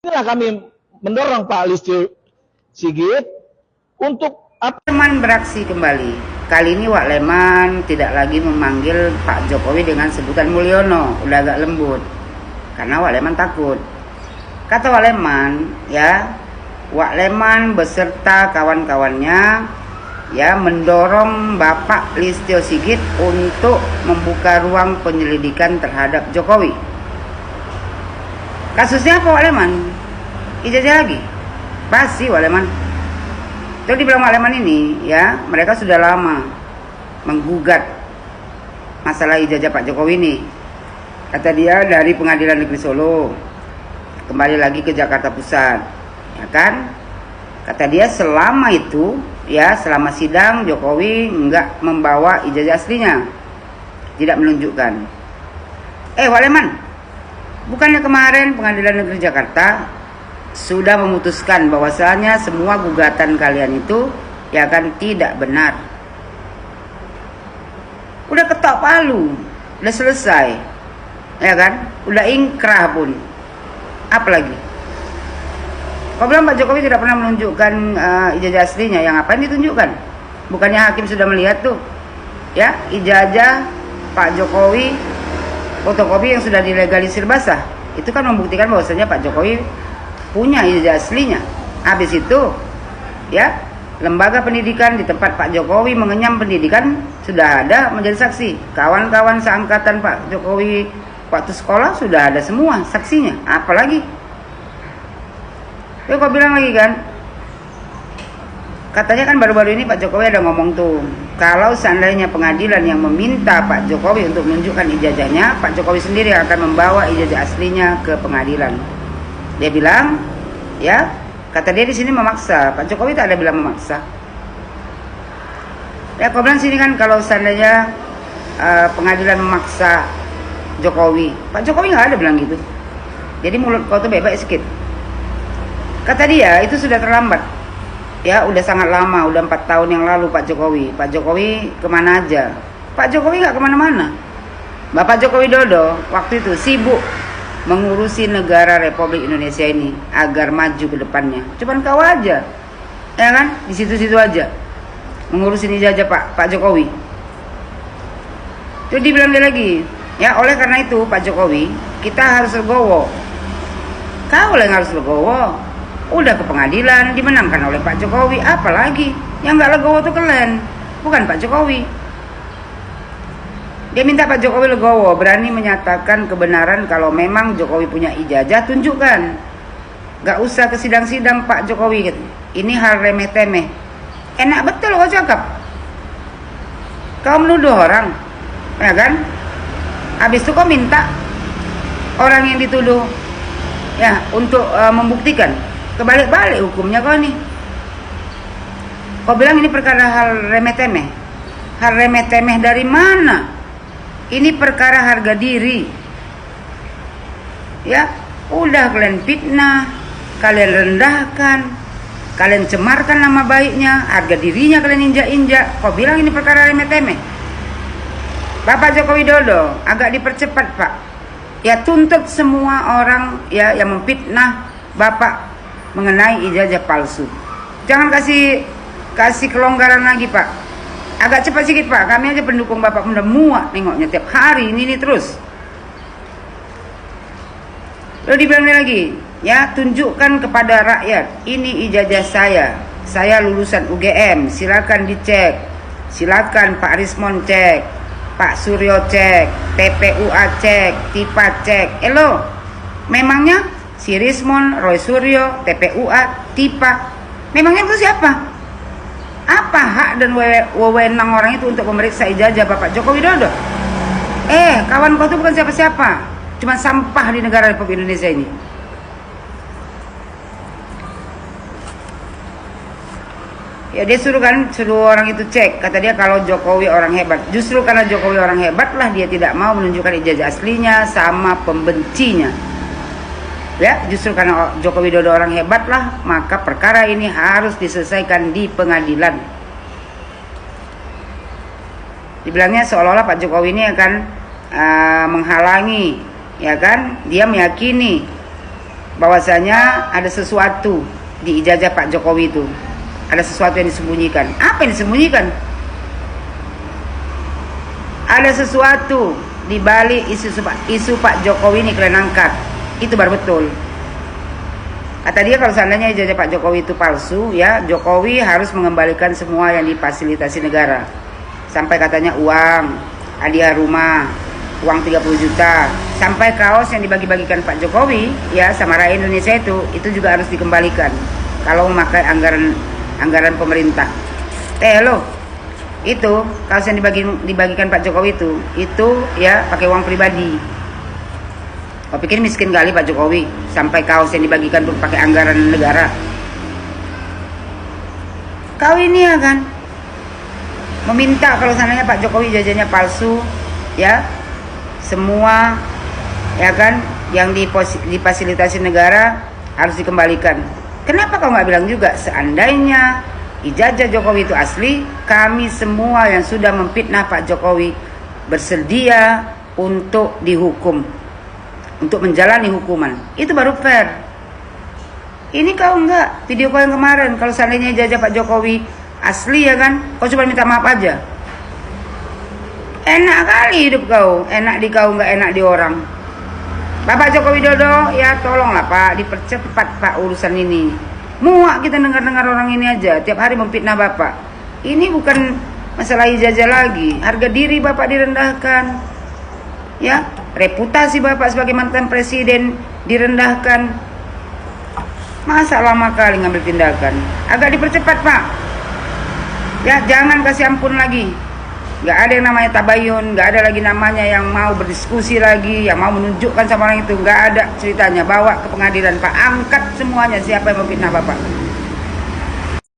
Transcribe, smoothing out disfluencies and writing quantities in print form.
Inilah kami mendorong Pak Listio Sigit untuk Leman beraksi kembali. Kali ini Wak Leman tidak lagi memanggil Pak Jokowi dengan sebutan Mulyono, udah agak lembut. Karena Wak Leman takut. Kata Wak Leman, ya, Wak Leman beserta kawan-kawannya ya mendorong Bapak Listio Sigit untuk membuka ruang penyelidikan terhadap Jokowi. Kasusnya apa Wak Leman? Ijazah lagi? Pasti Wak Leman. Jadi dibilang Wak Leman ini, ya, mereka sudah lama menggugat masalah ijazah Pak Jokowi ini. Kata dia dari Pengadilan Negeri Solo kembali lagi ke Jakarta Pusat, ya kan? Kata dia selama itu, ya, selama sidang Jokowi enggak membawa ijazah aslinya, tidak menunjukkan. Wak Leman, bukannya kemarin Pengadilan Negeri Jakarta sudah memutuskan bahwasanya semua gugatan kalian itu ya kan tidak benar. Udah ketok palu, udah selesai, ya kan? Udah ingkrah pun. Apalagi? Kau bilang Pak Jokowi tidak pernah menunjukkan ijazah aslinya, yang ngapain ditunjukkan? Bukannya hakim sudah melihat tuh, ya, ijazah Pak Jokowi, fotokopi yang sudah dilegalisir basah. Itu kan membuktikan bahwasanya Pak Jokowi punya ijazah aslinya. Habis itu, ya, lembaga pendidikan di tempat Pak Jokowi mengenyam pendidikan sudah ada menjadi saksi. Kawan-kawan seangkatan Pak Jokowi waktu sekolah sudah ada semua saksinya. Apalagi? Ya, kau bilang lagi kan? Katanya kan baru-baru ini Pak Jokowi ada ngomong tuh, kalau seandainya pengadilan yang meminta Pak Jokowi untuk menunjukkan ijazahnya, Pak Jokowi sendiri akan membawa ijazah aslinya ke pengadilan. Dia bilang, ya, kata dia di sini memaksa. Pak Jokowi tak ada bilang memaksa. Ya, kau bilang sini kan kalau seandainya pengadilan memaksa Jokowi, Pak Jokowi nggak ada bilang gitu. Jadi mulut kau tuh bebek sedikit. Kata dia itu sudah terlambat. Ya, udah sangat lama, udah 4 tahun yang lalu Pak Jokowi. Pak Jokowi kemana aja? Pak Jokowi nggak kemana-mana. Bapak Joko Widodo waktu itu sibuk mengurusi negara Republik Indonesia ini agar maju ke depannya. Cuman kau aja, ya kan? Di situ-situ aja mengurusin ijazah Pak Jokowi. Jadi bilang dia lagi, ya, oleh karena itu Pak Jokowi, kita harus legowo. Kau yang harus legowo. Udah ke pengadilan, dimenangkan oleh Pak Jokowi, apalagi yang nggak legowo tuh kalian, bukan Pak Jokowi. Dia minta Pak Jokowi legowo, berani menyatakan kebenaran kalau memang Jokowi punya ijazah, tunjukkan. Gak usah ke sidang-sidang Pak Jokowi gitu. Ini hal remeh-temeh. Enak betul kau cakap. Kau menuduh orang, ya kan? Habis itu kau minta orang yang dituduh, ya, untuk membuktikan. Kebalik-balik hukumnya kau nih. Kau bilang ini perkara hal remeh-temeh. Hal remeh-temeh dari mana? Ini perkara harga diri. Ya, udah kalian fitnah, kalian rendahkan, kalian cemarkan nama baiknya, harga dirinya kalian injak-injak. Kau bilang ini perkara remeh-temeh. Bapak Joko Widodo agak dipercepat, Pak. Ya, tuntut semua orang ya yang memfitnah Bapak mengenai ijazah palsu. Jangan kasih kelonggaran lagi, Pak. Agak cepat sedikit, Pak. Kami aja pendukung Bapak udah muak nengoknya tiap hari ini terus. Lalu dibilang lagi, ya, tunjukkan kepada rakyat ini ijazah saya. Saya lulusan UGM. Silakan dicek. Silakan Pak Rismon cek, Pak Suryo cek, TPUA cek, TIPA cek. Memangnya si Rismon, Roy Suryo, TPUA, TIPA, memangnya itu siapa? Apa hak dan wewenang orang itu untuk memeriksa ijazah Bapak Joko Widodo? Kawan kau itu bukan siapa-siapa, cuma sampah di negara Republik Indonesia ini. Ya, dia suruh orang itu cek. Kata dia kalau Jokowi orang hebat. Justru karena Jokowi orang hebat lah dia tidak mau menunjukkan ijazah aslinya sama pembencinya. Ya, justru karena Joko Widodo orang hebat lah, maka perkara ini harus diselesaikan di pengadilan. Dibilangnya seolah-olah Pak Jokowi ini akan menghalangi, ya kan? Dia meyakini bahwasanya ada sesuatu di ijazah Pak Jokowi itu. Ada sesuatu yang disembunyikan. Apa yang disembunyikan? Ada sesuatu di balik isu Pak Jokowi ini kalian angkat. Itu baru betul. Kata dia kalau seandainya ijazah Pak Jokowi itu palsu, ya Jokowi harus mengembalikan semua yang difasilitasi negara. Sampai katanya uang, hadiah rumah, uang 30 juta, sampai kaos yang dibagi-bagikan Pak Jokowi ya sama rakyat Indonesia itu juga harus dikembalikan kalau memakai anggaran pemerintah. Lo itu kaos yang dibagikan Pak Jokowi itu ya pakai uang pribadi. Kau pikir miskin kali Pak Jokowi sampai kaos yang dibagikan tuh pakai anggaran negara? Kau ini ya kan meminta kalau seandainya Pak Jokowi ijazahnya palsu, ya semua ya kan yang difasilitasi negara harus dikembalikan. Kenapa kau nggak bilang juga seandainya ijazah Jokowi itu asli, kami semua yang sudah memfitnah Pak Jokowi bersedia untuk dihukum, untuk menjalani hukuman. Itu baru fair. Ini kau enggak, video kau yang kemarin kalau seandainya ijazah Pak Jokowi asli ya kan, kau cuma minta maaf aja. Enak kali hidup kau, enak di kau nggak enak di orang. Bapak Joko Widodo, ya tolonglah Pak, dipercepat Pak urusan ini. Muak kita dengar-dengar orang ini aja, tiap hari memfitnah Bapak. Ini bukan masalah ijazah lagi, harga diri Bapak direndahkan. Ya, reputasi Bapak sebagai mantan presiden direndahkan. Masa lama kali ngambil tindakan? Agak dipercepat Pak. Ya, jangan kasih ampun lagi. Gak ada yang namanya tabayun, gak ada lagi namanya yang mau berdiskusi lagi, yang mau menunjukkan sama orang itu. Gak ada ceritanya, bawa ke pengadilan Pak, angkat semuanya siapa yang memfitnah Bapak.